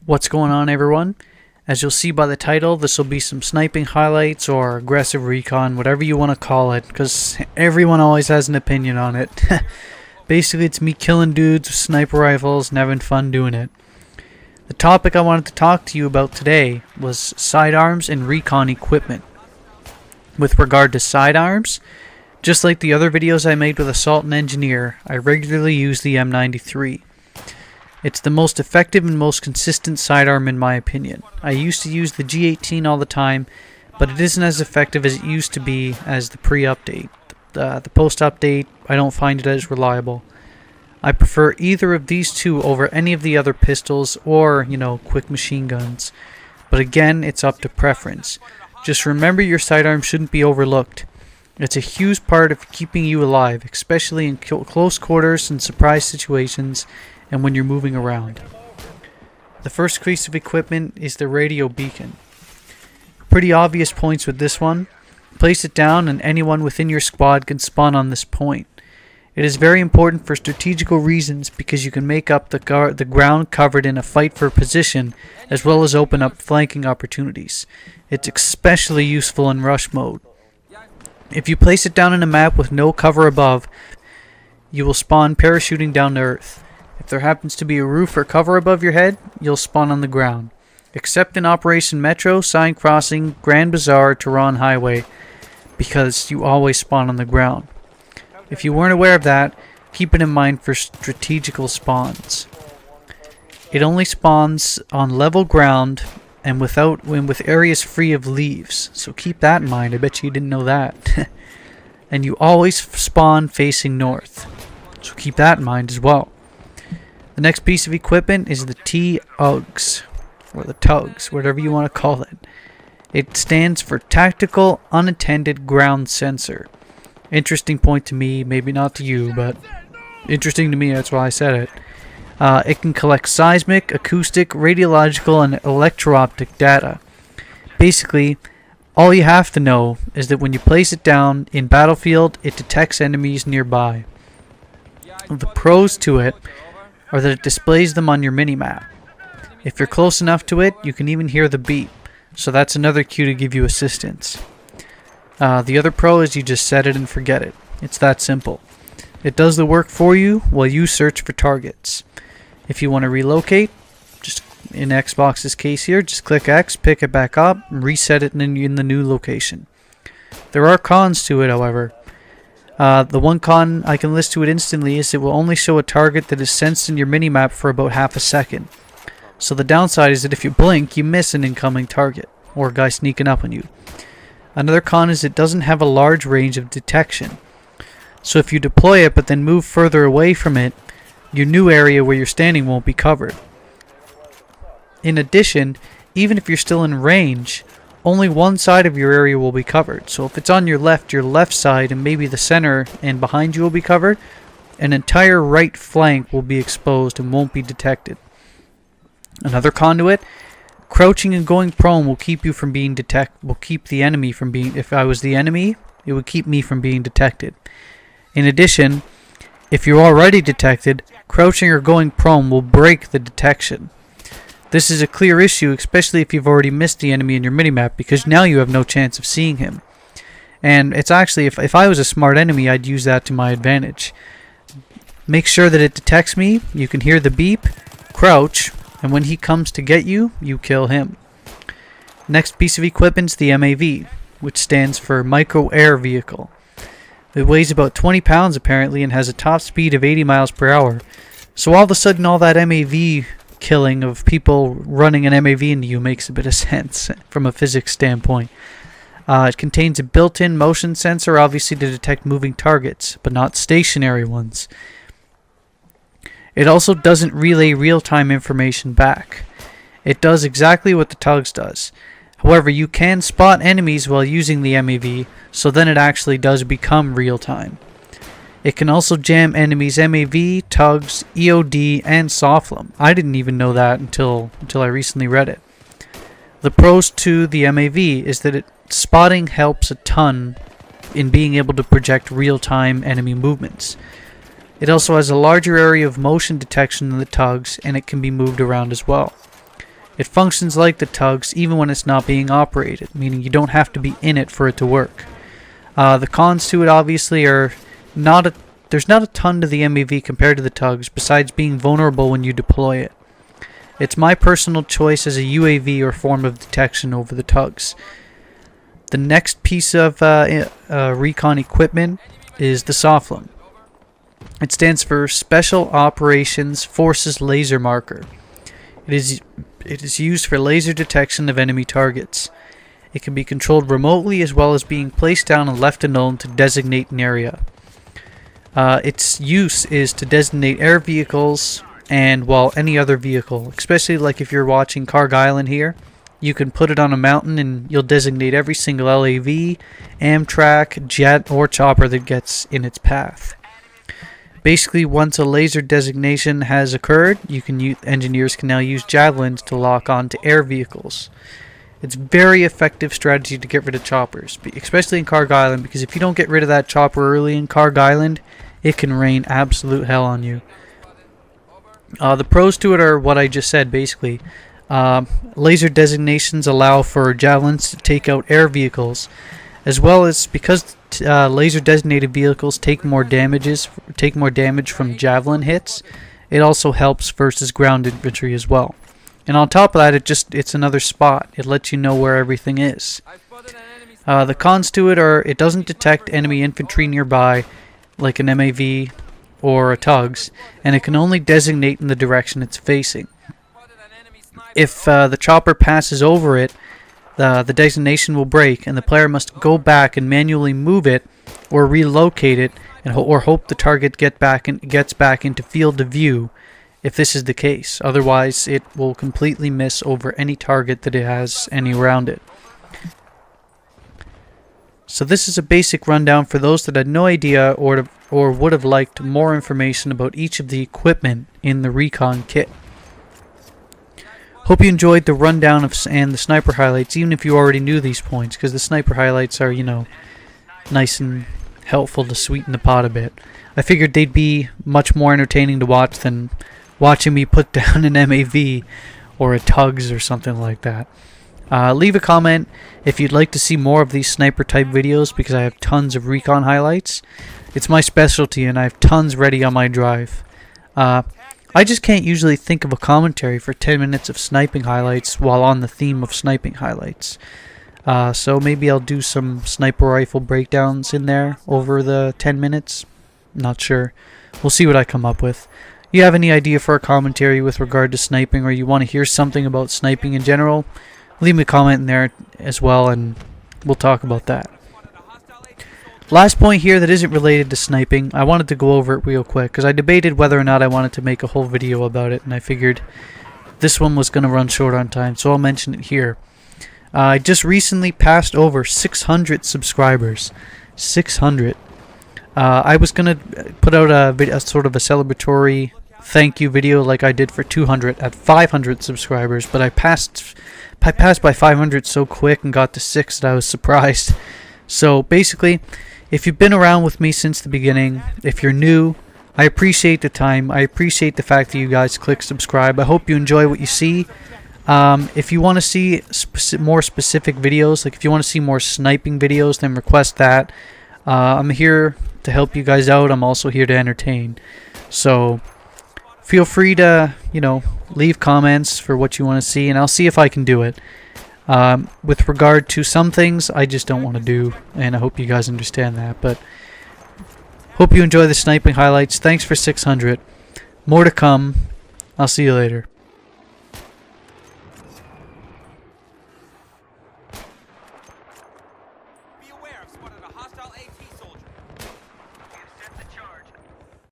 What's going on, everyone? As you'll see by the title, this will be some sniping highlights or aggressive recon, whatever you want to call it, because everyone always has an opinion on it. Basically, it's me killing dudes with sniper rifles and having fun doing it. The topic I wanted to talk to you about today was sidearms and recon equipment. With regard to sidearms, just like the other videos I made with Assault and Engineer, I regularly use the M93. It's the most effective and most consistent sidearm in my opinion. I used to use the G18 all the time, but it isn't as effective as it used to be as the pre-update. The post-update, I don't find it as reliable. I prefer either of these two over any of the other pistols or, quick machine guns. But again, it's up to preference. Just remember your sidearm shouldn't be overlooked. It's a huge part of keeping you alive, especially in close quarters and surprise situations and when you're moving around. The first piece of equipment is the radio beacon. Pretty obvious points with this one. Place it down and anyone within your squad can spawn on this point. It is very important for strategical reasons because you can make up the ground covered in a fight for position as well as open up flanking opportunities. It's especially useful in rush mode. If you place it down in a map with no cover above, you will spawn parachuting down to earth. If there happens to be a roof or cover above your head, you'll spawn on the ground. Except in Operation Metro, Sign Crossing, Grand Bazaar, Tehran Highway, because you always spawn on the ground. If you weren't aware of that, keep it in mind for strategical spawns. It only spawns on level ground and with areas free of leaves, so keep that in mind. I bet you didn't know that. And you always spawn facing north, so keep that in mind as well. The next piece of equipment is the TUGS, or the TUGS, whatever you want to call it. It stands for Tactical Unattended Ground Sensor. Interesting point to me, maybe not to you, but interesting to me, that's why I said it. It can collect seismic, acoustic, radiological, and electro-optic data. Basically, all you have to know is that when you place it down in Battlefield, it detects enemies nearby. The pros to it are that it displays them on your minimap. If you're close enough to it, you can even hear the beep, so that's another cue to give you assistance. The other pro is you just set it and forget it. It's that simple. It does the work for you while you search for targets. If you want to relocate, just in Xbox's case here, just click X, pick it back up, and reset it in the new location. There are cons to it, however. The one con I can list to it instantly is it will only show a target that is sensed in your minimap for about half a second. So the downside is that if you blink, you miss an incoming target, or a guy sneaking up on you. Another con is it doesn't have a large range of detection. So if you deploy it but then move further away from it, your new area where you're standing won't be covered. In addition, even if you're still in range, only one side of your area will be covered. So if it's on your left side and maybe the center and behind you will be covered, an entire right flank will be exposed and won't be detected. Another conduit, crouching and going prone will keep you from being will keep the enemy from being, if I was the enemy, it would keep me from being detected. In addition, if you're already detected, crouching or going prone will break the detection. This is a clear issue, especially if you've already missed the enemy in your minimap, because now you have no chance of seeing him. And it's actually, if I was a smart enemy, I'd use that to my advantage. Make sure that it detects me, you can hear the beep, crouch, and when he comes to get you, you kill him. Next piece of equipment is the MAV, which stands for Micro Air Vehicle. It weighs about 20 pounds apparently and has a top speed of 80 miles per hour. So all of a sudden all that MAV killing of people running an MAV into you makes a bit of sense from a physics standpoint. It contains a built-in motion sensor, obviously to detect moving targets, but not stationary ones. It also doesn't relay real-time information back. It does exactly what the TUGS does. However, you can spot enemies while using the MAV, so then it actually does become real-time. It can also jam enemies' MAV, TUGS, EOD, and SOFLM. I didn't even know that until I recently read it. The pros to the MAV is that spotting helps a ton in being able to project real-time enemy movements. It also has a larger area of motion detection than the TUGS, and it can be moved around as well. It functions like the tugs even when it's not being operated, meaning you don't have to be in it for it to work. The cons to it obviously are there's not a ton to the MAV compared to the tugs, besides being vulnerable when you deploy it. It's my personal choice as a UAV or form of detection over the tugs. The next piece of recon equipment is the SOFLM. It stands for Special Operations Forces Laser Marker. It is used for laser detection of enemy targets. It can be controlled remotely as well as being placed down and left alone to designate an area. Its use is to designate air vehicles and, well, any other vehicle. Especially like if you're watching Karg Island here, you can put it on a mountain and you'll designate every single LAV, Amtrak, jet, or chopper that gets in its path. Basically, once a laser designation has occurred, engineers can now use javelins to lock onto air vehicles. It's a very effective strategy to get rid of choppers, especially in Karg Island, because if you don't get rid of that chopper early in Karg Island, it can rain absolute hell on you. The pros to it are what I just said, basically. Laser designations allow for javelins to take out air vehicles, as well as because laser designated vehicles take more damage from javelin hits. It also helps versus ground infantry as well. And on top of that, it's another spot. It lets you know where everything is. The cons to it are it doesn't detect enemy infantry nearby like an MAV or a tugs, and it can only designate in the direction it's facing. If the chopper passes over it, the designation will break, and the player must go back and manually move it or relocate it, or hope the target gets back into field of view. If this is the case, otherwise it will completely miss over any target that it has any around it. So this is a basic rundown for those that had no idea or would have liked more information about each of the equipment in the recon kit. Hope you enjoyed the rundown and the sniper highlights, even if you already knew these points, because the sniper highlights are, nice and helpful to sweeten the pot a bit. I figured they'd be much more entertaining to watch than watching me put down an MAV or a tugs or something like that. Leave a comment if you'd like to see more of these sniper type videos, because I have tons of recon highlights. It's my specialty and I have tons ready on my drive. I just can't usually think of a commentary for 10 minutes of sniping highlights while on the theme of sniping highlights. So maybe I'll do some sniper rifle breakdowns in there over the 10 minutes. Not sure. We'll see what I come up with. You have any idea for a commentary with regard to sniping, or you want to hear something about sniping in general, leave me a comment in there as well and we'll talk about that. Last point here that isn't related to sniping, I wanted to go over it real quick because I debated whether or not I wanted to make a whole video about it, and I figured this one was going to run short on time, so I'll mention it here. I just recently passed over 600 subscribers. 600. I was going to put out a sort of a celebratory thank you video like I did for 200 at 500 subscribers, but I passed by 500 so quick and got to 6 that I was surprised. So basically, if you've been around with me since the beginning, if you're new, I appreciate the time. I appreciate the fact that you guys click subscribe. I hope you enjoy what you see. If you want to see more specific videos, like if you want to see more sniping videos, then request that. I'm here to help you guys out. I'm also here to entertain. So feel free to, leave comments for what you want to see, and I'll see if I can do it. With regard to some things, I just don't want to do, and I hope you guys understand that. But hope you enjoy the sniping highlights. Thanks for 600. More to come. I'll see you later. Be aware, I've spotted a hostile AT